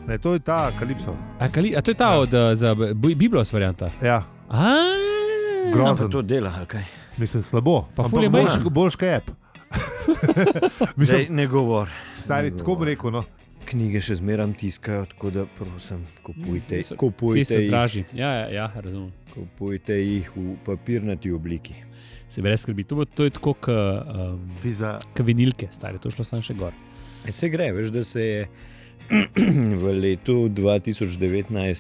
Ne, to je ta Kalipso. A to je ta od za Biblos varianta? Ja, No, grozen. pa to dela, ali kaj? Mislim, slabo. Pa ful je manjši. Boljš kaj app. Dej, Mislim, ne govor. stari, tako bi rekel, no. Knjige še zmeram tiskajo, tako da prosim, kupujte, Ti so kupujte jih. dražji. Ja, razumem. Kupujte jih v papirnati obliki. Se brez skrbi. To je tako Pizza. vinilke, stari, to šlo sam še gor. Se gre, veš, da se je v letu 2019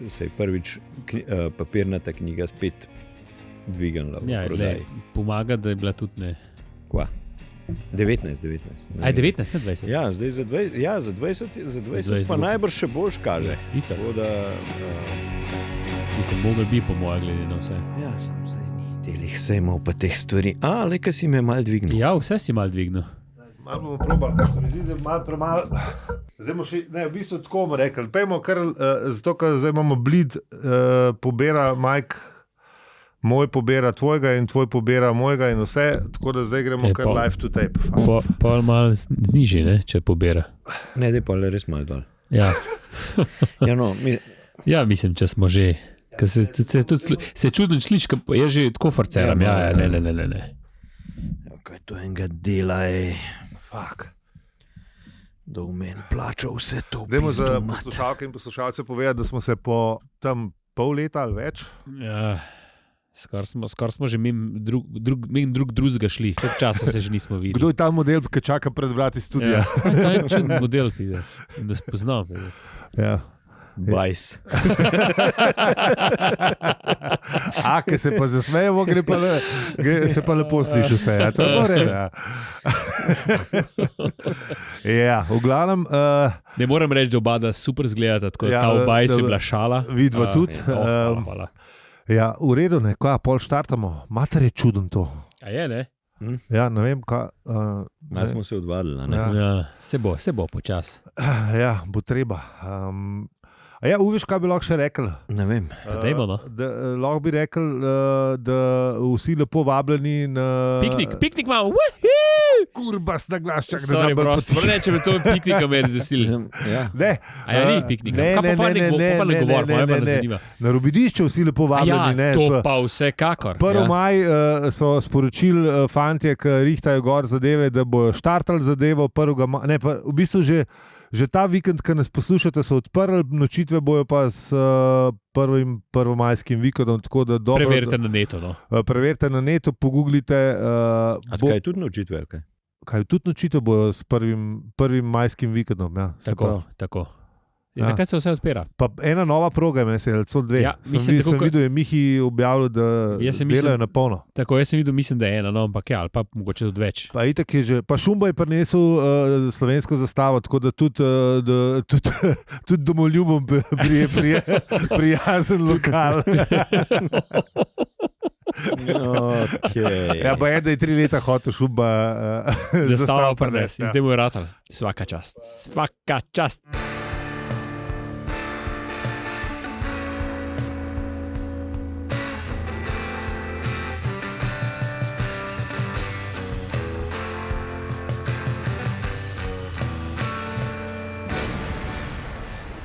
se je prvič papirnata knjiga spet dvignila v Ja, prodaji. pomaga, da je bila tudi ne. Kva? 19. Aj, 19, ne 20. Ja, zdaj za 20, za 20 pa 20. najbrž še boljš kaže. Itak. Tako da, Mislim, mogel bi po mojem glede na vse. ja, sem zdaj ni delih sejmov pa teh stvari. Le, kaj si me mal dvignil. Ja, vse si mal dvignil. Malo bomo probali, ker se mi zdi, da je malo premalo. Zdaj bomo še, ne, v bistvu tako bomo rekli. Pejmo kar, zato ker zdaj imamo bleed, pobera Mike, moj pobera tvojega in tvoj pobera mojega in vse, tako da zdaj gremo kar live to tape. Pol mal nižji, ne, če pobira. Ne, da je pa le res mal dol. Ja, Ja, no, ja mislim, če smo že. Ker se čudno sliši, jaz že tako farceram. Ja, ne. kaj to enega dela je, Fuck. da v meni plača vse to. Dajmo za pizdu mat. poslušalke in poslušalce povedati, da smo se po tam pol leta ali več. Ja, skoraj smo že drug drugega šli. Koliko časa se že nismo videli. Kdo je ta model, ki čaka pred vrati studia? Ja, ta je čuden model, da spoznam. Ja. Bajs. Ker se pa zasmejemo, se pa lepo sliši vse. Ja, to je dobro. Ja. Ja, v glavnem, Ne morem reči, da oba super zgledata, tako da Ja, ta obaj da- se bila šala. vidva tudi. Hvala. Ja, v redu, ne, kaj, pol štartamo. Mater je čuden to. A je, ne? Ja, ne vem, kaj. Malo smo se odvadili, a ne? Ja. Ja, se bo počas. Ja, bo treba. A ja, uviš, kaj bi lahko še rekel? Ne vem. Pa dajmo, no. Lahko bi rekel, da vsi lepo vabljeni na Piknik imamo. Kurbas na glas, čak, da Sorry, ne bo bro, potem. ne, če bi to piknika me razveselil. Ja. Ne, A ja, ni piknika. Kaj pa ne govor, moje pa ne zanima. Na Robidišču vsi lepo Ja, vabljeni. Ne, to pa vsekakor. 1. maj so sporočili fantje, ki rihtajo gor zadeve, da bojo štartali zadevo 1. maja. Ne, pa v bistvu že ta vikend, ki nas poslušate, so odprli, nočitve bojo pa s prvomajskim vikendom. Tako da dobro, Preverite na netu, no. Preverite na netu, pogooglite. A kaj je tudi naučitve, ali kaj? Kaj tudi nočitev bojo s prvim majskim vikendom. Ja, se pravi. Tako. Ja. Takrat se vse odpira. Pa ena nova proga, mislim, so dve. Ja, mislim, sem tako, videl, je Mihi objavil, da Jaz sem delajo mislil- na polno. Tako, jaz sem videl, mislim, da je ena, no, ampak ja, ali pa mogoče tudi več. Pa itak je že, pa Šumba je prinesel slovensko zastavo, tako da tudi domoljubom prijazen lokal. Okay. Ja, pa je, da je 3 leta hotel Šumba Zastavo prinesti. prines. In zdaj mu je ratal. Svaka čast. Svaka čast.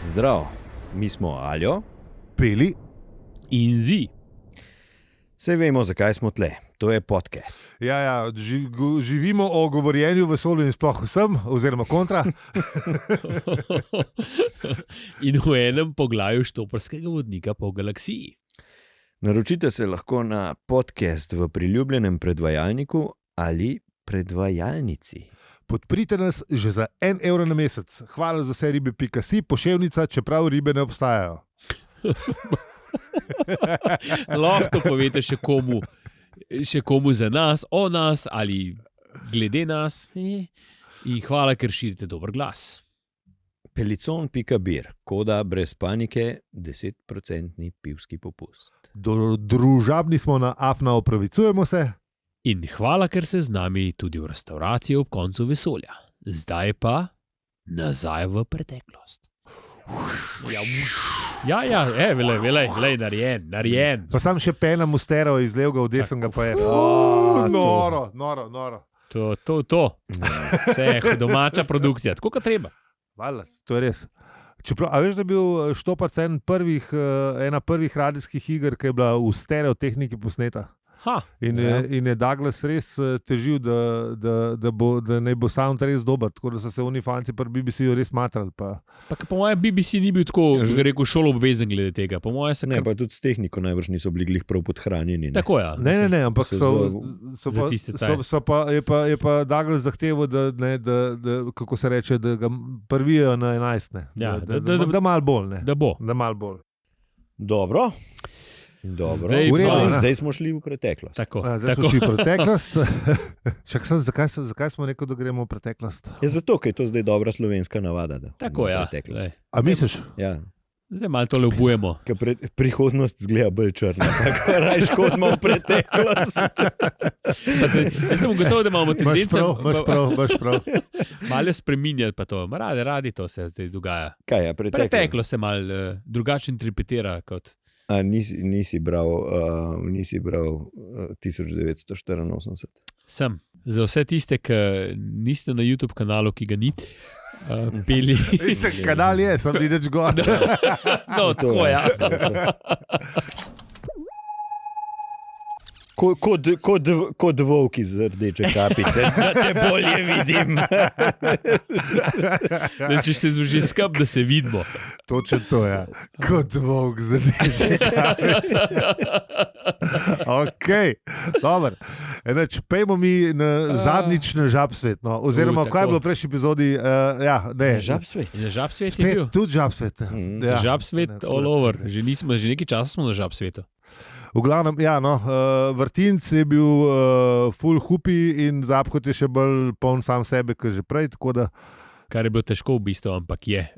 Zdrav, mi smo Aljo. Peli. In zi. Sej vemo, zakaj smo tle. To je podcast. Ja, živimo o govorjenju v vesolju in sploh vsem, oziroma kontra. In v enem poglavju štoparskega vodnika po galaksiji. Naročite se lahko na podcast v priljubljenem predvajalniku ali predvajalnici. Podprite nas že za 1 evro na mesec. Hvala za vse ribe.si, poševnica, čeprav ribe ne obstajajo. Lahko povete še komu za nas, o nas ali glede nas. In hvala, ker širite dober glas. Pelicon.bir, koda brez panike, 10% pivski popust. Družabni smo na Afna, opravicujemo se. In hvala, ker se z nami tudi v restavraciji ob koncu vesolja. Zdaj pa nazaj v preteklost. Ja, velej, narejen. Pa sam še pena mustero iz levega v desnega pa je. Noro. To. Vse je domača produkcija, tako kot treba. Valjda, to je res. Čeprav, a veš, da je bil Štoparc ena prvih radijskih iger, ki je bila v stereotehniki posneta. In je Douglas res težil, da ne bo sound res dober, tako da so se oni fanti pri BBC-ju res matrali. Pa po mojem BBC ni bil tako, rekel, šoloobvezen glede tega. Po mojem ne, pa tudi s tehniko najbrž niso bili glih prav podhranjeni. Tako ja. Ne, ampak je pa Douglas zahteval, da kako se reče, da ga prvijo na 11. Da malo bolj. Da malo bolj. Dobro. Zdaj smo šli v preteklost. Zdaj smo šli v preteklost. Zakaj smo rekli, da gremo v preteklost? Zato, ker je to zdaj dobra slovenska navada. Tako, ja. A misliš? Ja. Zdaj malo tole obujemo. Prihodnost zgleda bolj črna. Tako rajš hodimo v preteklost. Jaz sem gotov, da imamo tendenco. Baš prav. Malo spreminjati pa to. Radi to se zdaj dogaja. Kaj je preteklost? Preteklost se malo drugače interpretira kot... Nisi bral 1984? Sem. Za vse tiste, ki niste na YouTube kanalu, ki ga ni, peli. Kanal je, sem ni nič gor. No, tako ja. Kot volk iz rdeče kapice, da te bolje vidim. Če se zloži skup, da se vidimo. Točno to je. Ja. Kot volk iz rdeče kapice. Ok, dobro. Pejmo mi zadnjič na Žabsvet. No. Oziroma, kaj je bilo v prejšnji epizodi? Žabsvet. Žabsvet je bil. Tudi Žabsvet. Ja. Žabsvet all over. Že nekaj časa smo na Žabsvetu. V glavnem, Vrtinc je bil full hupi in Zapkot je še bolj poln sam sebe, kot že prej. Kar je bilo težko v bistvu, ampak je.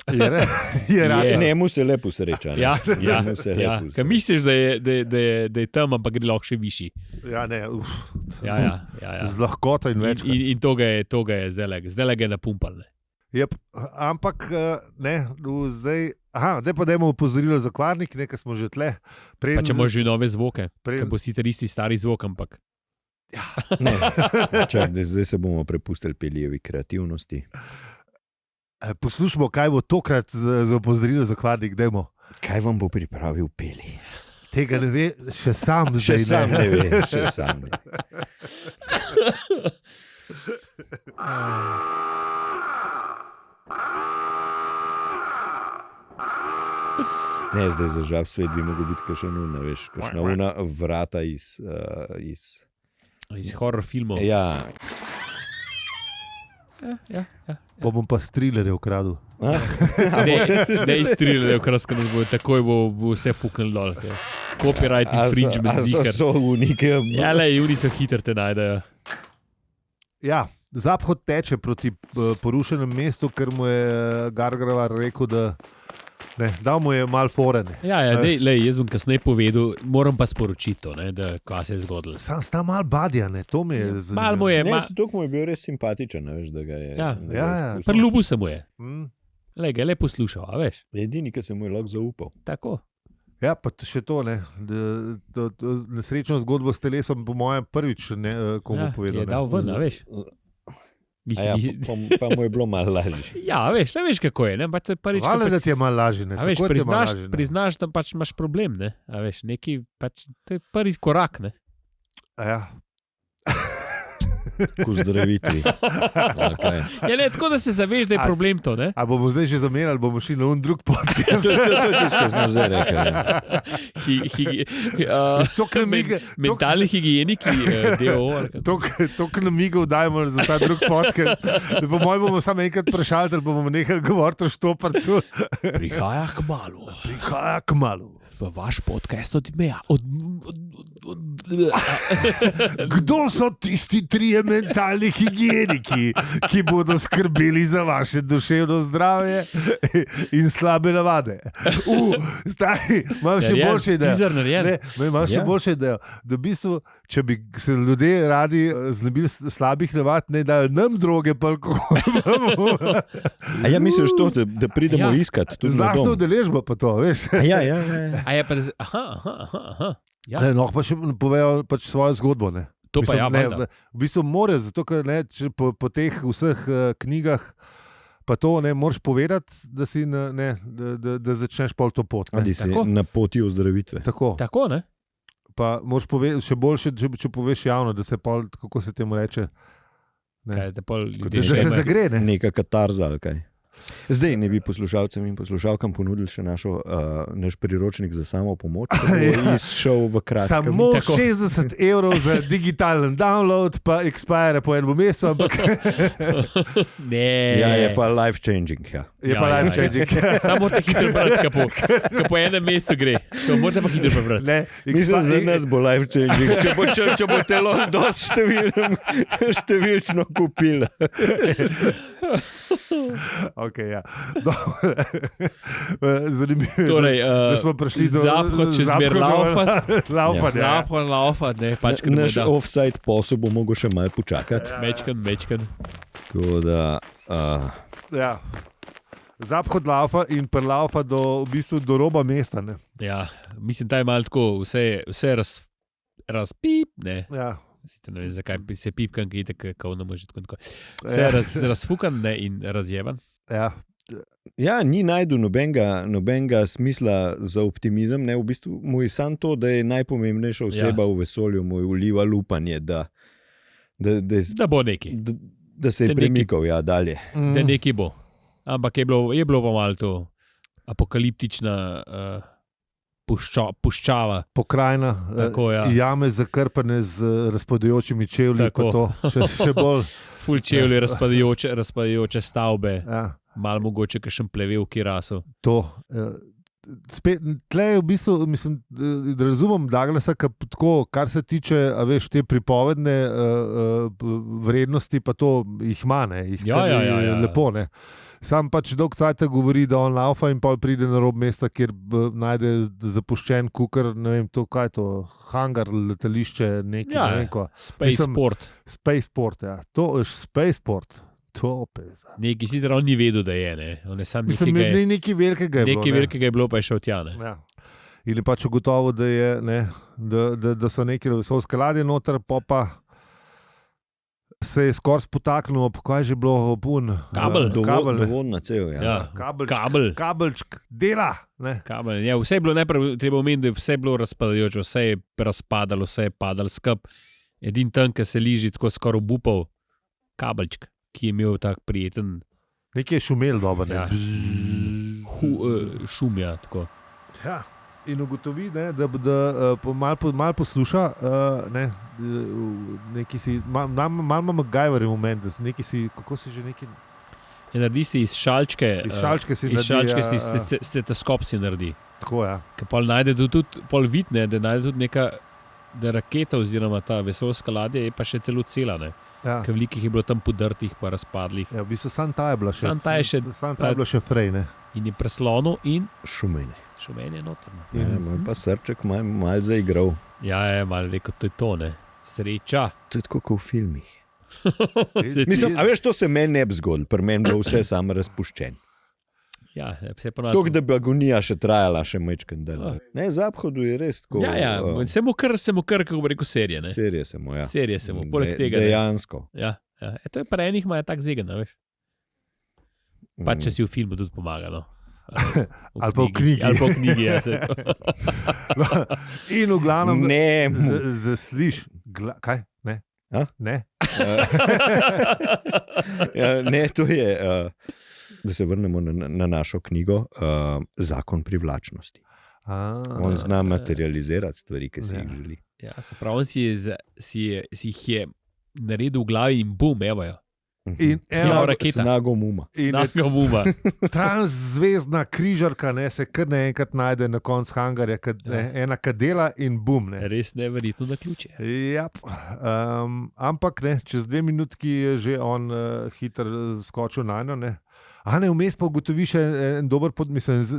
Njemu se lepo sreča. Ja. Kaj misliš, da je tam, ampak gre lahko še višji. Ja. Z lahkoto in več. In to ga je zdaj ga je napumpal. Yep. Ampak zdaj. Zdaj pa dajmo upozorilo za kvarnik, nekaj smo že tle. Pa če imaš že nove zvoke, ker bo sicer isti stari zvok, ampak... Zdaj se bomo prepustili Pelijevi kreativnosti. Poslušamo, kaj bo tokrat za upozorilo za kvarnik, dajmo. Kaj vam bo pripravil Peli? Tega ne ve, še sam zdaj še sam ne ve. Še sam ne ve. Ne, zdaj za Žabsvet bi mogel biti kakšna una vrata iz horror filmov. Ja. Bom pa Thrillerje ukradil. Ne iz Thrillerje ukradil, ker nas bo takoj bo vse fuknil dol. Copyright infringement zikr. So unike. Ja, oni so hitro te najdejo. Ja, Zaphod teče proti porušenem mestu, ker mu je Gargravar rekel, da dal mu je malo foren. Jaz bom kasneje povedal, moram pa sporočiti to, kaj se je zgodilo. Sam sta malo badja, to mi je zanimivo. Malo mu je. Tok mu je bil res simpatičen, da ga je... Ja. Prljubil se mu je. Ga je le poslušal, a veš? Edini, ki se mu je lahko zaupal. Tako. Ja, pa še to, nesrečno zgodbo s telesom, po mojem prvič komu povedal. Je dal ven, a veš? Pa mu je bilo malo lažje. Ja, veš kako je. Hvala, da ti je malo lažje. Priznaš, da pač imaš problem. A veš, to je prvi korak. Ja. K zdravitvi. Tako da se zaveš, da je problem to. A bomo zdaj že zamenjali, bomo šli na drug podcast. To je tisto, kar smo zdaj rekli. Mentalni higienik, to, kar nam migo dajemo za ta drug podcast. Po mojem bomo samo enkrat prešali, da bomo nehali govoriti o Štoparcu. Prihaja k malu. V vaš podcast od meja. Kdo so tisti trije mentalni higieniki, ki bodo skrbeli za vaše duševno zdravje in slabe navade? Imam še boljše idejo. Imam še boljše idejo. Da v bistvu, če bi se ljudje radi znebili slabih navad, ne dajo nam droge, pa alkohol. A ja, misliš to, da pridemo iskat? Zlastno udeležbo pa to, veš? Ja. A je pa da... Aha. Ja. Pa še povejo pač svojo zgodbo. To pa v bistvu more, zato ker po teh vseh knjigah pa to ne moraš povedati, da si da začneš pol to pot. Ali si Tako. na poti ozdravitve. Tako. ne? Pa moraš povedati, še boljše, če poveš javno, da se pol, kako se temu reče, ne. Kaj, da pol Kot ljudje Da se ne- zagre, ne. Neka katarza ali kaj. Zdaj ne bi poslušalcem in poslušalkam ponudili še naš priročnik za samo pomoč, ki bo Ja. izšel v kratkem. Samo Tako. 60 evrov za digitalen download, pa expire po enem mesecu, ampak Ne. Ja, je pa life changing. Ja. je pa life changing. Samo morate hitro brati, ko po enem mesecu gre. To morate pa hitro prebrati. Ne, Mislim, za nas bo life changing, če bo telo dosti številčno kupil. Okay, ja. Zanimivo je, Torej, da smo prišli do Zaphod čez mer laufat. Laufat, ja. Zapor laufat, ne, pač kad Naš offside posel bo mogel še malo počakati. Mečkan. Tako da, Ja. Zaphod laufa in prelaufa do, v bistvu do roba mesta. Ne? Ja, mislim, da je malo tako, vse razpip, ne. Ja. Sicer ne vem, zakaj se pipkan, ki je tako, ne može tako. Vse Ja. je razfukan, ne, in razjeban. Ja. ja, ni najdu nobenega smisla za optimizem. Ne? V bistvu mu je samo to, da je najpomembnejša oseba v vesolju, mu je vliva upanje, da Da bo neki, da se je Da neki- premikal dalje. da neki bo. Ampak je bilo pa malo to apokaliptična puščava. Pokrajina, Tako, ja. jame zakrpane z razpadajočimi čevlji, Tako. pa to še bolj. Fulčevlje, razpadajoče stavbe, Ja. malo mogoče kakšen plevel, ki raso. To. Spet, tle je v bistvu, mislim, da razumem Douglasa, tako, kar se tiče, a veš, te pripovedne vrednosti, pa to jih ima, ne, jih Ja, kar ja, je ja, ja. lepo. Ne. Sam pač dolg cajt govori, da on laufa in pol pride na rob mesta, kjer najde zapuščen kukar, ne vem, to, kaj je to, hangar, letališče, nekaj, Ja, ne vem, ko. Spaceport. Spaceport, ja. To je Spaceport. To peza. Neki sicer on ni vedel, da je, ne. On je sam Mislim, nekaj, nekaj velikega je bilo. nekaj ne. velikega je bilo, pa je šel tja, ne. Ja. In je pač ugotovil, da, je, ne, da so neke vesoljske ladje noter, pa se je skoraj spotaknil, kaj je že bilo, opun. Kabel. Kabel, ne. Dovolj na cel. Ja. Ja. Kabelček, dela. Ne. Kabel. Ja, vse je bilo najprej, treba omeniti, da je vse bilo razpadajoče, vse je razpadalo, vse je padalo skup. Edin tam, ki se liži tako skoraj obupal, kabelček, ki je imel tak prijeten Nekaj je šumel dobro. Ne. Ja. Šum. Ja, tako. Ja. In ugotovi, ne, da malo posluša, malo ima MacGyver moment, da neki si, kako si že neki. Naredi si iz šalčke, Iz šalčke si iz naredi, šalčke ja, si stetoskop si naredi. Tako, ja. Ker pol najde tudi, pol vidne, da najde tudi neka da raketa oziroma ta vesoljska ladja je pa še celo cela, ne. Ja. Ker velikih je bilo tam podrtih pa razpadlih. Ja, v bistvu sam ta je bila še. Samo ta je še- Sam ta je bila še frej, ne. In je preslonil in Šumene. šumenje noter. Ne. Ja, moj pa srček mal zaigral. Ja, je malo rekel, to je to, ne. Sreča. To je tako kot v filmih. Ti- Mislim, a veš, to se meni ne bi zgodilo, pri meni je bilo vse samo razpuščeno. Ja, se Tok, ponavadi. da bi agonija še trajala, še mečken del. Ne, Zahodu je res tako. Ja, se mu kar, kako bi rekel, serije, ne. Serije se mu, ja. Serije se mu, poleg tega. Ne. Dejansko. Ja, ja. To je pa enih ima tak zegen, ne veš. Pa če si v filmu tudi pomaga, no. Ali pa v knjigi. Ali pa v knjigi, ja. Se to. In v glavnem, Ne, zasliš, kaj? Ne. A? Ne. ja, ne, to je, da se vrnemo na našo knjigo, Zakon privlačnosti. On zna materializirati stvari, ki si jih želi. Ja, se pravi, on si jih je naredil v glavi in bum, evo jo. In Snov raketa. Snagom uma. In Snagom uma. transzvezdna križarka, ne, se kar naenkrat najde na koncu hangarja, ena kadela in bum. Ne. Res neverjetno na ključe. Ja, ampak ne, čez 2 minutki je že on hitro skočil na njo. Ne. A ne, vmes pa ugotoviš en dober,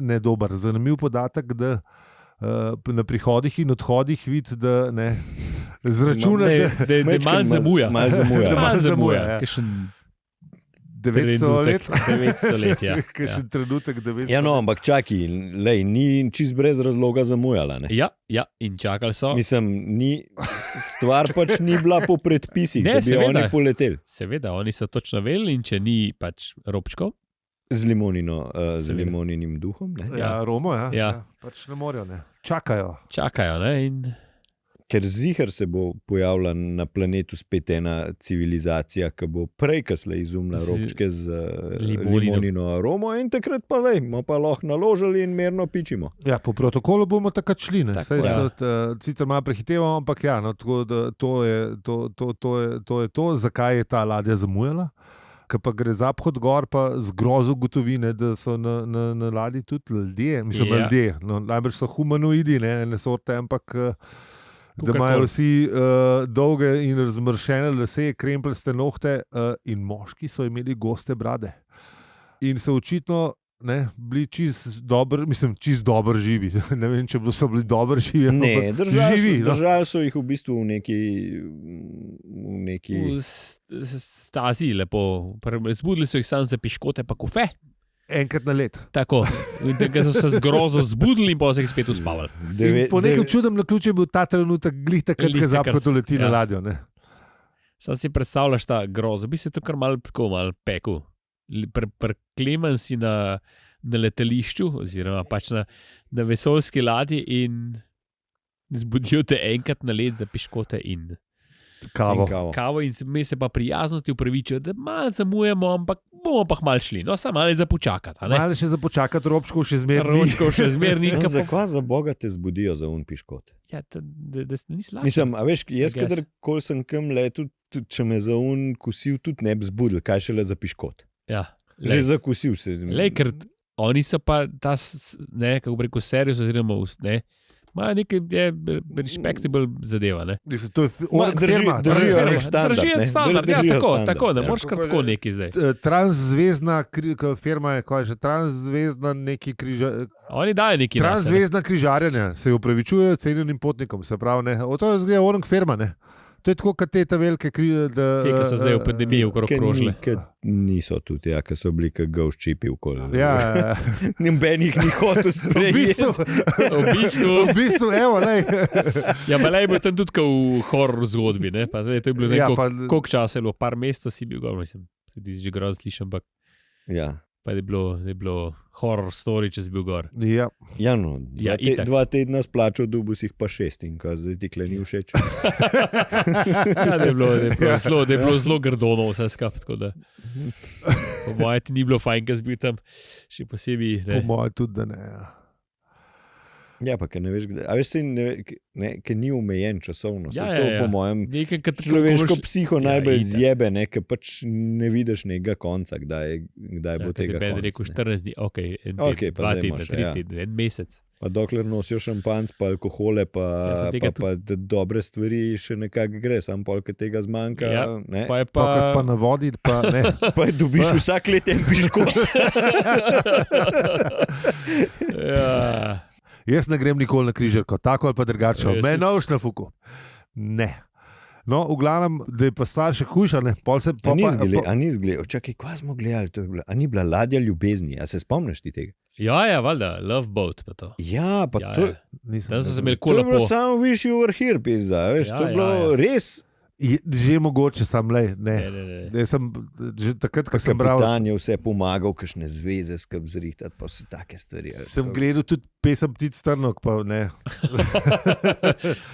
ne dober, zanimiv podatek, da na prihodih in odhodih vidi, da ne, zračuna, Da je malo zamuja. Malo zamuja. Da malo zamuja, ja. Kakšen 900 let. 900 let, ja. Kakšen trenutek, 900 Ja, no, ampak čakaj, lej, ni čist brez razloga zamujala. Ne? Ja, in čakali so. Mislim, stvar pač ni bila po predpisih, Ne, da bi seveda. oni poleteli. Seveda, oni so točno vedeli in če ni pač robčkov, Z limoninim duhom. Ne? Ja, Romo, ja. Ja. Pač ne morejo, ne. Čakajo. Čakajo, ne? In Ker zihar se bo pojavila na planetu spet ena civilizacija, ki bo prej kasneje izumila robčke z limonino aromo in takrat pa bomo pa lahko naložili in mirno pičimo. Ja, po protokolu bomo takrat šli. Tako, Saj, ja. sicer malo prehitevamo, ampak ja, no, tako, da, to je to, zakaj je ta ladja zamujala. Ker pa gre zapad gor, pa z grozo gotovine, da so na ladji tudi ljudje. Mislim, Ja. ljudje. No, najbrž so humanoidi, ne sorte, ampak da Kakorkoli. imajo vsi dolge in razmršene lase, krempljaste nohte in moški so imeli goste brade. In so očitno bili čist dobro živi. Ne vem, če so bili dobro živi. Ne, živi. držali so jih v bistvu v neki v stazi lepo. Zbudili so jih samo za piškote pa kofe. Enkrat na let. Tako. In tega so se z grozo zbudili in pa so jih spet uspavali. In po nekem čudem naključju je bil ta trenutek glih takrat, Glih ko takrat, zapad leti na ja. ladjo. Ne? Sam si predstavljaš ta grozo. Bi se to kar malo pekel. Prekleman si na letališču, oziroma pač na vesoljski ladji in zbudijo te enkrat na let za piškote in Kavo. kavo in mi se pa prijaznosti upravičijo, da malo zamujamo, ampak bomo pa malo šli. No, samo malo za počakati. Malo še za počakati, robčkov še zmeraj. Ročkov še zmerni. Zakaj za Boga te zbudijo za un piškot? Ja, da ni slabo. Mislim, a veš, jaz, I guess. kadarkoli sem kam letel, tudi če me za un kosil, tudi ne bi zbudil, kaj šele za piškot. Ja, Že za kosil se. ker oni so pa ta, kako bi rekel, serios, oziroma imajo nekaj respectable zadeva. Ne? To je držijo firma. nek standard. Držijo ne. standard, ja, Držijo tako, standard, tako, ne ja. moreš kar tako neki zdaj. Transzvezdna firma je, kaj že, transzvezdna neki Oni dajo neki nas. transzvezdna križarjenja, se upravičujejo cenjenim potnikom, se pravi, ne. To je zgleda orang firma, ne. To je tako, kot te velike križe. Te, ki so zdaj v pandemiji okrog krožile. Niso tudi, ja, ki so bili kot gauščipi okoli. Ja, Noben jih ni hotel v sprejeti. v bistvu, evo, lej. Ja, pa je bil tam tudi v horror zgodbi. Ne? Pa, to je bilo Ja, neko, pa- koliko časa je bilo, par mesecev si bil gor, mislim, tudi že grozno slišim, ampak Ja. pa je bilo horror story, če si bil gor. Ja. Ja, no, Ja, itak. 2 tedna splačal, dubu si jih pa 6 in kaj zdaj ti kle ni všeč. Ja, da je bilo zelo grdono vse skupaj. tako da, Po mojem ti ni bilo fajn, ker si bil tam še posebej. Po mojem tudi, da ne. Ja. Ja, pa ker ne veš, kdaj. A veš, ker ni omejen časovno. Ja, Saj ja, to, ja. po mojem, Nekaj, kar te človeško tako psiho Ja, najbolj itak. zjebe, ker pač ne vidiš nekega konca, kdaj bo tega Ben konec. rekel ne. 14 dni, ok, Okej, pa 2 zdaj tedna, imaš, 3 ja. tedne, en mesec. Pa dokler nosijo šampanc, pa alkohole, Ja, pa, sem tega pa dobre stvari, še nekako gre, samo polk tega zmanjka. Ja, Ne? Pa je Pa, ko si pa pa. na vodi, pa ne. Pa dobiš vsak let en piškot. Ja. Jaz ne grem nikoli na križarko, tako ali pa drugače. Ja, Me si- noš na fuku. Ne. No, v glavnem, da je pa stvar še hujša, ne. Pol se A ni zgledal, čakaj, kva smo gledali, to je bila, a ni bila ladja ljubezni, a se spomniš ti tega? Ja, valjda, Love Boat pa to. Ja, pa Ja, to, ja. Tam so se imeli to kul je bilo lepo. samo Wish You Were Here, pizda, veš, Ja, to je bilo ja, ja. res. Že mogoče sam le. Ne. Ne. Jaz sem že takrat, ko sem bral, Kapitan je vse pomagal, kakšne zveze skrb zrihtati, pa vse take stvari. sem gledal tudi pesem Ptic Trnok, pa ne.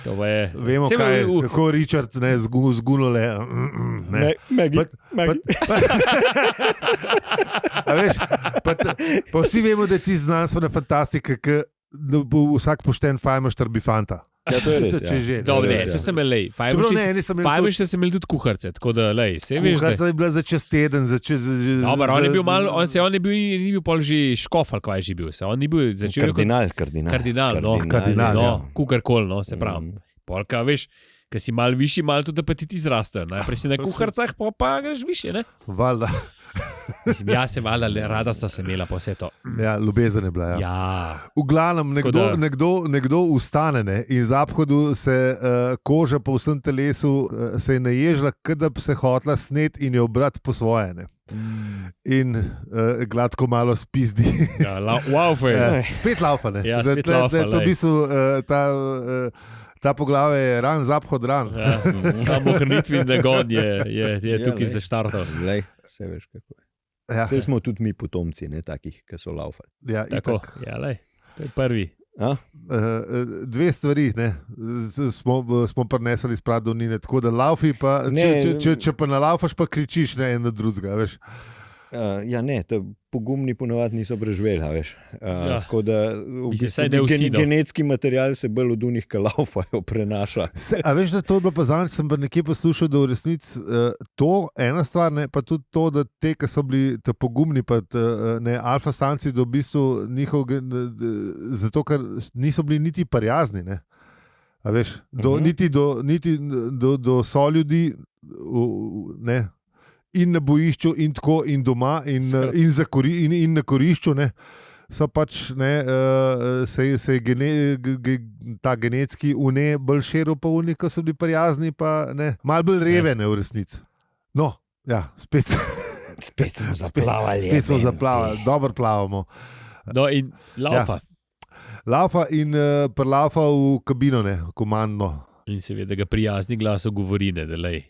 To pa je. Vemo, Saj kaj, v- kako Richard ne zgunule. Ne. Maggie, A veš, pa vsi vemo, da je ti znanstvena fantastika, ki bo vsak pošten fajmaš trbifanta. Ja, to je res. Če že. Dobro, To je ne, res, se ja. sem imel, Čeprav ne, eni sem imel fajmiš sem imel tudi kuharce, tako da, lej, se veš. Kuharca je bila za čez teden. Dobar, on je bil malo, on je bil, ni bil pol že škof ali kaj je že bil. Se on ni bil začel kot kardinal, no, kardinal, no, ja. kukarkoli, no, se pravi. Polka, veš, ker si mal višji, mal tudi apetiti zrastejo. Najprej si na kuharcah, pa greš više, ne? Valjda. Mislim, ja, se valjda, rada sta se imela pa vse to. Ja, ljubezen je bila. Ja. Ja, V glavnem, da- nekdo ustane, ne, in z abhodu se koža po vsem telesu se je naježila, kot da bi se hotla snet in jo obrat po svoje. Ne. In gladko malo spizdi. ja laufe. Ja, spet laufa. Ne. Ja, Da- spet da- laufa, da- To v lej. bistvu ta poglavje je ran, zaphod ran. Ja, samo hrnitvi nagon je tukaj lej. zaštartal. Lej, vse veš kako je. Ja. Saj smo tudi mi potomci, ne takih, ki so laufali. Ja, Tako, itak. ja, lej, to je prvi. Dve stvari ne, smo prinesli iz Pradovnine, tako da laufi, pa, če pa na laufaš, pa kričiš ne, en na drugega, veš. Ja, ne, pogumni ponovadi niso preživeli, veš. Tako da v bistvu genetski material se bolj od unih, ki laufajo, prenaša. A veš, da to je bilo pa zadnjič, sem pa nekje poslušal, da v resnici to ena stvar, ne, pa tudi to, da te, ki so bili pogumni, pa alfa samci, da v bistvu zato, ker niso bili niti prijazni, ne. A veš, niti do soljudi, ne, in na bojišču, in tako, in doma, in na korišču, ne, so pač, ne, se je ta genetski une bolj širil, pa oni, ki so bili prijazni, pa ne, malo bolj revene v resnici. No, ja, spet smo zaplavali. Spet smo zaplavali, dobro plavamo. No, in laufa. Ja. Laufa in prelaufa v kabino, ne, komandno. In seveda ga prijazni glas govori, ne, da lej,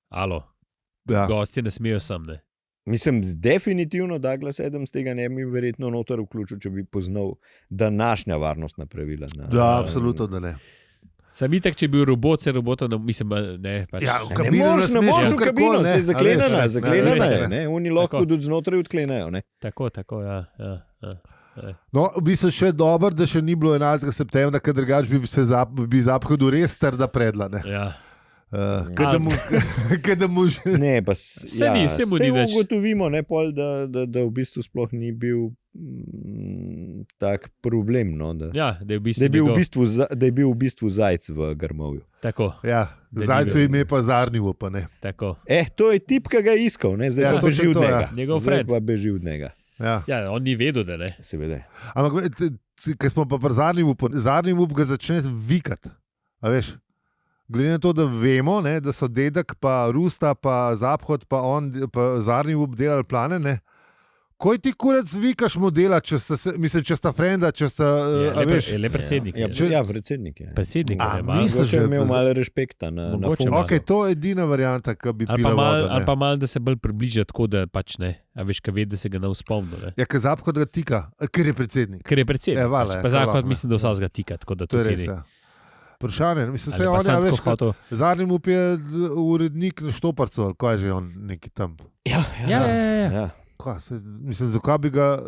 alo. Ja. Gosti ne smejo sem, ne. Mislim, definitivno Douglas Adams tega ne bi verjetno noter vključil, če bi poznal današnja varnostna pravila. Ja, absolutno, da ne. Sam itak, če bi bil robot, se robota, mislim, ne. Pač. Ja, ne moreš v kabino, se je zaklenena je. Oni lahko tudi znotraj odklenejo. Ne? Tako, ja. No, v bistvu še dobro, da še ni bilo 11. septembra, ker drugač bi zaphodu res trda predla. Ne? Ja. Kada mu že... Ne, pa se ugotovimo, ne, pol, da v bistvu sploh ni bil tak problem. No, da je bil v bistvu zajc v grmovju. Tako. Ja, zajcu ime pa Zarnivo, pa ne. Tako. To je tip, ki ga je iskal, ne? Zdaj pa beži od njega. Njegov Fred. Zdaj pa beži od njega. Ja, on ni vedel, da ne. Seveda. Ampak, ker smo pa pri Zarnivu ga začne vikati, a veš? Glede na to, da vemo, ne, da so dedek, pa Rusta, pa Zaphod, pa Zarni obdelali plane, ne. Koj ti kurac vikaš modela, če sta frenda, če sta... Je le predsednik. Predsednik je. Predsednik je. Mislim, da je imel malo respekta na fokus. Ok, to je edina varianta, ki bi pila voda. Ali pa malo, da se bolj približa tako, da pač ne. A veš, kaj ve, da se ga ne uspomni. Ja, ker Zaphod ga tika, ker je predsednik. Ker je predsednik. Pa Zaphod mislim, da vsaj ga tika, tako da to je res, ja. Vprašanje, mislim, se on, veš, zadnji mu je urednik na Štoparcu, ali kaj je že on neki tam. Ja. Mislim, zakaj bi ga...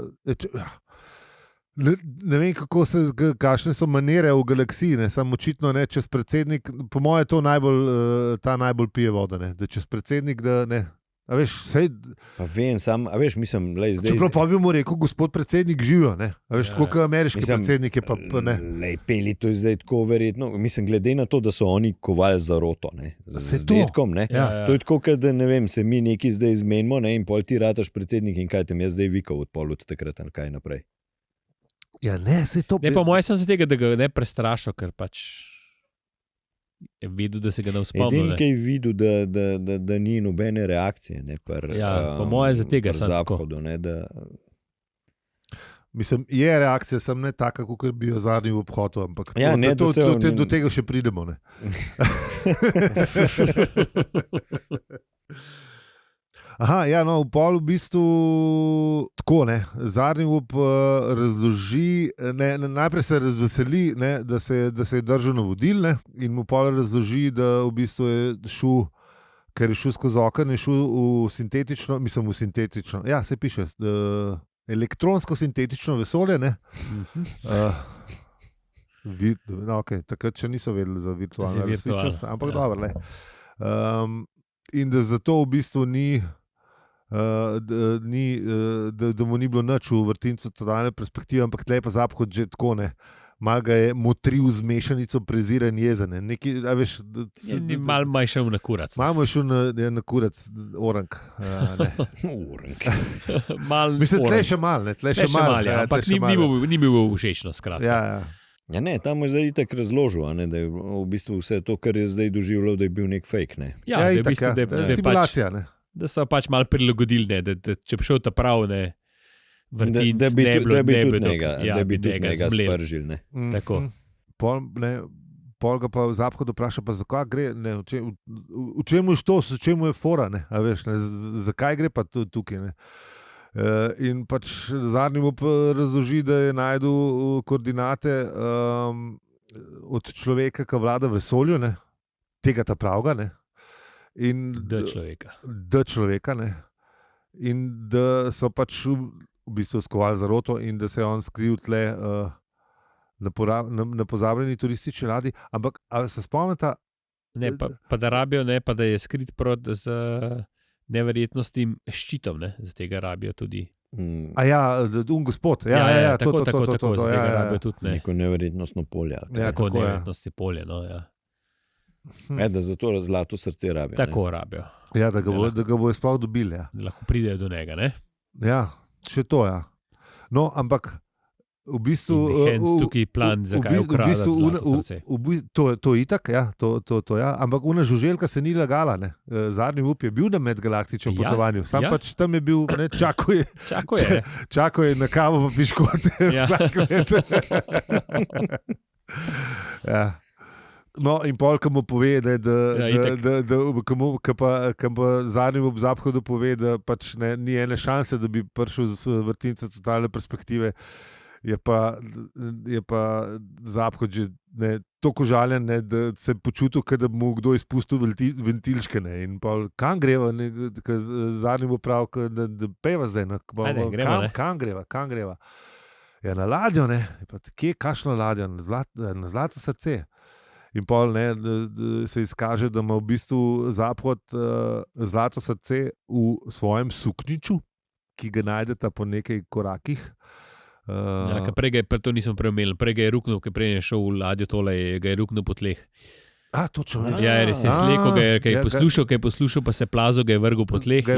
Ne vem, kakšne so manere v galaksiji, ne, samo očitno ne, čez predsednik, po moje to najbolj pije voda, ne, da čez predsednik, da ne... A veš, sej... Pa vem, a veš, mislim, lej, zdaj... Čeprav pa bi mu rekel, gospod predsednik živijo, ne? A veš, tako kot ameriški predsednik je pa ne. Lej, peli, to je zdaj tako verjetno, mislim, glede na to, da so oni kovali za roto, ne? Z dedkom, ne? Ja. To je tako, da ne vem, se mi neki zdaj izmenimo, ne? In pol ti rataš predsednik in kaj tem jaz zdaj vikal od pol od takrat, ali kaj naprej. Ja, ne, se to... Ne, pa moje sem se tega, da ga ne prestrašil, ker pač... Je videl, da se ga ne uspomni. Edin, ki je videl, da ni nobene reakcije. Ne, po moje za tega sem Zaphodu, ne, da... Mislim, je reakcija, sem ne taka, kot bi jo zadnji v obhodu, ampak do tega še pridemo. Ne. Aha, ja, no, v pol v bistvu tako, ne, Zarnivup razloži, ne, najprej se razveseli, ne, da se je držal navodil, ne, in mu pol razloži, da v bistvu je šel, ker je šel skozi okno, je šel v sintetično, ja, se piše, elektronsko sintetično vesolje, ne. No, okay, takrat še niso vedeli za virtualno resničnost, ampak dobro, ne. In da zato v bistvu da mu ni bilo nič v vrtincu totalne perspektive, ampak tle pa Zaphod že tako, ne, malo ga je motril z mešanico prezira in jezene. Malo je šel na kurac. Malo je šel na kurac, orang. Orang. Mislim, tle še malo, ne, tle še malo. Ampak ni bil všečno, skratka. Ja. Ja, ne, tam je zdaj itak razložil, ne, da je v bistvu vse to, kar je zdaj doživljal, da je bil nek fake. Ne. Ja, itak, v bistvu, simulacija. Ne. Da so pač malo prilagodili, ne, da če bi šel ta prav, ne, vrtinc, da bi tudi njega spržil. Tako. Pol ga pa Zaphod vpraša, pa zakaj gre, ne, v čemu je to, v čemu je fora, ne, a veš, ne, zakaj gre pa tukaj, ne. In pač zadnji mu razloži, da je najdel koordinate od človeka, ki vlada vesolju, ne? Tega ta pravga, ne? In človeka, ne? In da so pač v bistvu skovali zaroto in da se je on skril tle na pozabljeni turistični ladji. Ampak se spomnite? Ne, pa da rabijo, ne, pa da je skrit z neverjetnostnim ščitom, ne, za tega rabijo tudi. A ja, gospod. Ja, tako, za tega rabijo tudi, ne. Neko neverjetnostno polje. Tako neverjetnostno polje, no, ja. Da zato zlato srce rabijo. Tako rabijo. Ja, da ga bojo sploh dobili, ja. Da lahko pridejo do njega, ne. Ja, še to, ja. No, ampak v bistvu tukaj plan, zakaj ukradati zlato srce. To je itak, ja, to ja. Ampak una žuželka se ni lagala, ne. Zadnji up je bil na medgalaktičnem potovanju, sam pač tam je bil, ne, čakal je na kavo pa piškote vsak let. Ja. No, in pol, ko mu pove, ko pa zadnjim ob zahodu pove, da pač ni ene šanse, da bi prišel z vrtinca totalne perspektive, je pa Zapad že toliko žaljen, da se je počutil, da mu kdo izpustil ventilčke. Ne. In pol, kam greva, zadnjim pravi, da peva zdaj, kam greva. Ja, na ladjo, ne, kje, kakšno ladjo, na zlato srce. In pol se izkaže, da ima v bistvu Zapad zlato srce v svojem suknjiču, ki ga najdete po nekaj korakih. To nisem preumel, prej ga je ruknil, prej je šel v ladjo, tole ga je ruknil po tleh. Točno. Ja, res je slekel, ga je poslušal, pa se plazo, ga je vrgel po tleh. Ja.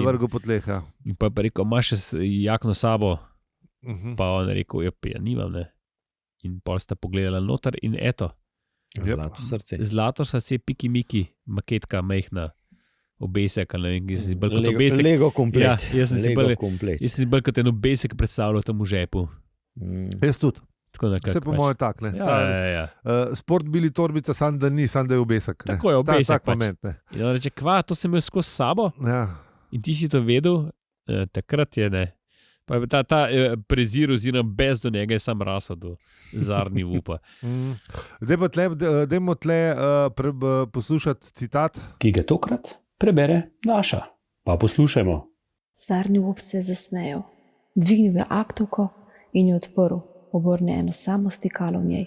In pa je rekel, imaš še jakno sabo? Pa on je rekel, ja, nimam, ne. In pol sta pogledala noter in eto. Zlato srce, piki miki, maketka, mehna, obesek, ali ne vem, jaz sem si bolj kot obesek. Lego komplet. Ja, jaz sem si bolj kot en obesek predstavljal tam v žepu. Jaz tudi. Vse po moje tak, ne. Ja. Sport bili torbica, sam da je obesek. Ne. Tako je obesek tak moment, ne. In on reče, kva, to sem imel skozi sabo? Ja. In ti si to vedel, takrat je, ne. Pa je ta prezir oziroma bez do njega je sam rasel do zadnji upa. Dajmo tle poslušati citat. Ki ga tokrat prebere Naša. Pa poslušajmo. Zadnji up se je zasmejal, dvignil je aktovko in jo odprl, obrnil eno samo stikalo v njej.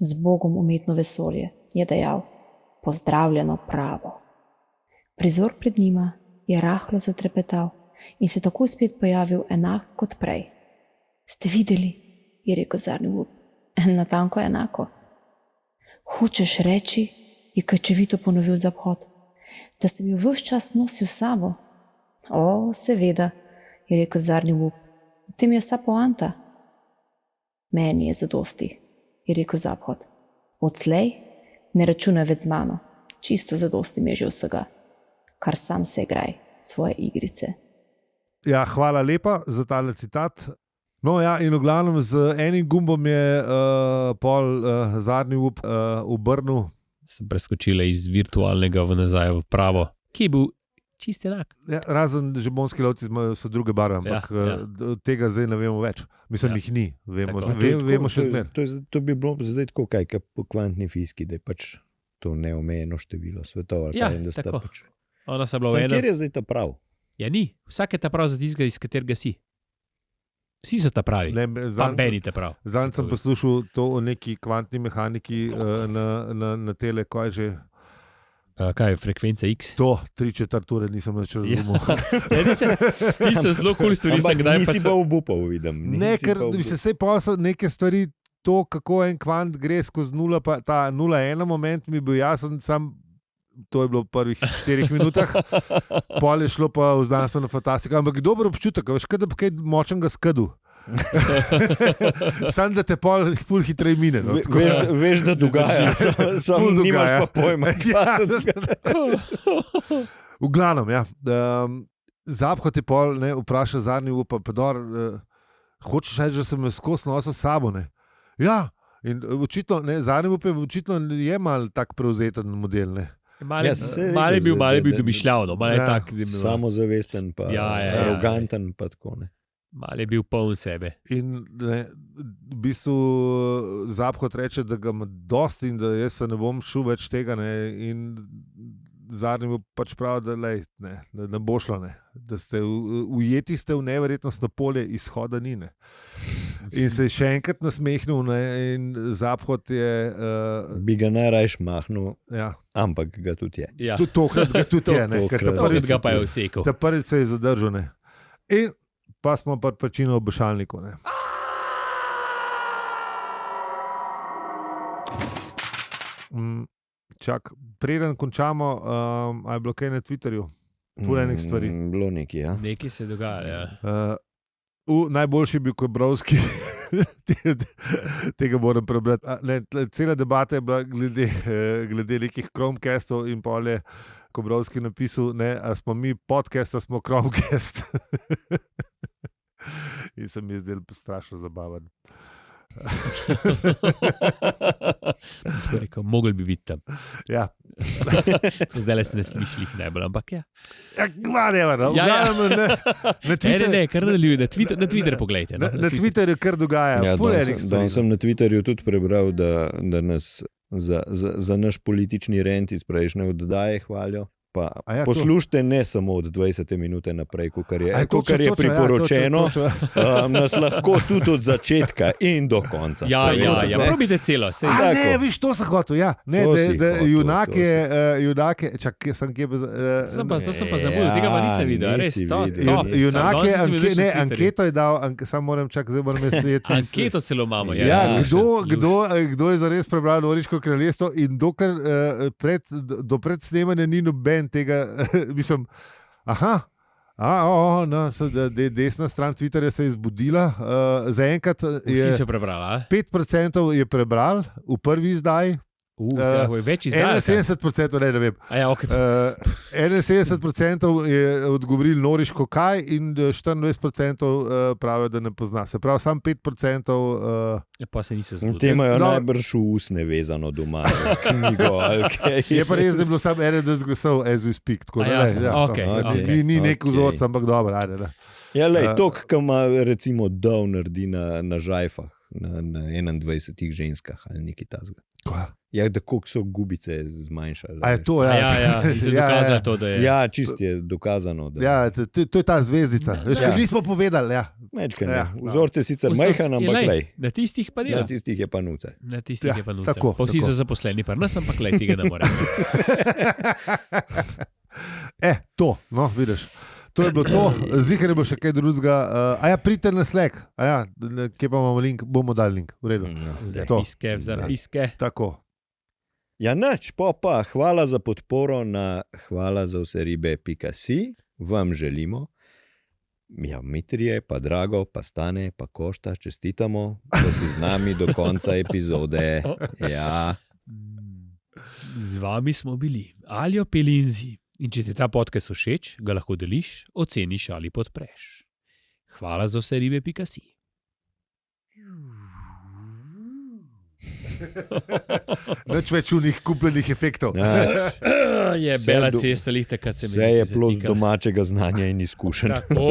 Z Bogom umetno vesolje, je dejal. Pozdravljeno pravo. Prizor pred njima je rahlo zatrepetal in se tako spet pojavil enak kot prej. Ste videli, je rekel zadnji up, natanko enako. Hočeš reči, je krčevito ponovil Zapad, da sem jo ves čas nosil s sabo? O, seveda, je rekel zadnji up, v tem je vsa poanta. Meni je zadosti, je rekel Zapad. Odslej ne računaj več z mano, čisto zadosti mi je že vsega, kar sam se igraj svoje igrice. Ja, hvala lepa za tale citat. No ja, in v glavnem z enim gumbom je zadnji up obrnil. Sem preskočila iz virtualnega v nazaj v pravo, ki je bil čist enak. Ja, razen žebonski lovci so druge barve, ampak tega zdaj ne vemo več. Mislim, jih ni. Vemo še zmer. To bi bilo zdaj tako kaj po kvantni fiziki, da je pač to neomejeno število svetov. Ja, tako. Ona se bila v enem. Kjer je zdaj ta prav? Ja, ni. Vsak je ta prav za tistega, iz katerega si. Vsi so ta pravi. Pa meni te prav. Zanj sem poslušal to o neki kvantni mehaniki na tele, kaj je že. Kaj je frekvenca X? To, 3/4 ure nisem več razumel. Ti so zelo cool stvari. Nisi pa obupal, vidim. Ne, ker se vse posel neke stvari, to, kako en kvant gre skozi nula, pa ta 0,1 moment mi bil jasen, sam to je bilo v prvih 4 minutah, pol je šlo pa v znanstveno fantastiko, ampak dober občutek, veš, kaj da bi kaj močnega skadu. Sam da te pol hitrej mine. No, veš, da dogaja, samo nimaš pa pojma. V glavnem, ja. Zapad je pol vprašal zadnji up, hočeš reči, da sem jo skozi nosil s sabo, ne? Ja, in očitno, zadnji up je mal tak prevzeten model, ne? Mal je bil domišljavno, mal je tak. Samozavesten, pa aroganten, pa tako ne. Mal je bil poln sebe. In ne, v bistvu Zaphod reče, da ga ima dosti in da jaz se ne bom šel več tega. Ne, in zadnji mu pač pravi, da ne bo šlo. Ne, da ste ujeti v neverjetnostno polje, izhoda ni. Ne. In se je še enkrat nasmehnil, ne, in Zaphod je. Bi ga najrajš mahnil, Ja. ampak ga tudi je. Ja. Tudi tokrat ga tudi je. Ne, ker ta Prvič prvič ga pa je vsekal. Ta prvič se je zadržal. Ne. In pa smo pa Pacino v obešalniku. Ne. Čak, preden končamo, a je bilo kaj na Twitterju? Ful enih stvari. Bilo nekaj, ja. Nekaj se dogaja. Najboljši je bil Kobrovski. Tega moram prebrati. Cela debata je bila glede nekih Chromecastov in pol je Kobrovski napisal, a smo mi podcast, a smo Chromecast. In se mi je zdel strašno zabaven. Mogel bi biti tam. Ja. Zdaj le ste ne slišali najbolj, ampak ja. Na Twitterju Ne, kar nadaljuj, na Twitter poglejte. No, na Twitterju kar dogaja. Ja, Ful danes enih stvari. sem na Twitterju tudi prebral, da nas za naš politični rent iz prejšnje oddaje hvalijo. Pa Ja, poslušajte ne samo od 20 minute naprej, kar je točno, priporočeno, točno. nas lahko tudi od začetka in do konca. Ja, seveda, ne. probite celo. Sej. A ne, Tako. viš, to sem hotel. Ja. Ne, To si da hotel, junake, čak, kje sem kje bez... To sem pa zamudil, tega pa nisem videl. Res, nisi to, videl. to. Junake, Danes sem videl še na Twitterju. anketo je dal, samo moram čakati, zdaj moram meseti. Anketo celo imamo. Ja, Lušen. kdo je zares prebral Noriško kraljestvo in dokler do predsnemanja ni noben tega, mislim, desna stran Twitterja se je zbudila, zaenkrat Vsi je so prebrali. 5% je prebral v prvi izdaji, Več izdajal. 71% ne vem. Ja, okay. 71% je odgovoril Noriško kaj in 24% pravijo, da ne pozna. Se pravi, samo 5%. Pa se niso zbudili. Te imajo No. najbrž v usne vezano doma, knjigo ali kaj. Je pa res, da je bilo samo 21 glasov, as we speak. Tako, da, okej. ni nek okej. vzorc, ampak dobro. Ajde, da. Ja, lej, tok, ki ima recimo dol naredi na žajfah, na 21 ženskah ali nekaj tasga. Ja, da koliko so gubice zmanjšali. A je to, ja. Ja, in se dokazali to, da je. Ja, čist je dokazano. Da... Ja, to je ta zvezdica. Veš, Ja. nismo povedali. Ja. Mečkaj, Ja, vzorce sicer majhen, ampak lej. Na tistih pa dela. Na tistih je pa nuce. Na tistih Ja, je pa nuca. tako, Pa vsi tako. so zaposleni, pa nas ampak lej tega ne more. To, no, vidiš. To je bilo to, zihar je bilo še kaj drugega. Pridite na Slack, kje pa imamo link, bomo dali link. V redu. To. Zapiske. Tako. Ja, nič, pa, hvala za podporo na hvala za vse ribe.si, vam želimo. Ja, Mitrije, pa Drago, pa Stane, pa Košta, čestitamo, da si z nami do konca epizode. Ja. Z vami smo bili Aljo Pelinzi. In če ti ta podcast všeč, ga lahko deliš, oceniš ali podpreš. Hvala za vse ribe.si. Nič več unih kupljenih efektov. Je Vse bela do- cesta, lihta, kad se mi Vse je zatika. plod domačega znanja in izkušenj. Tako.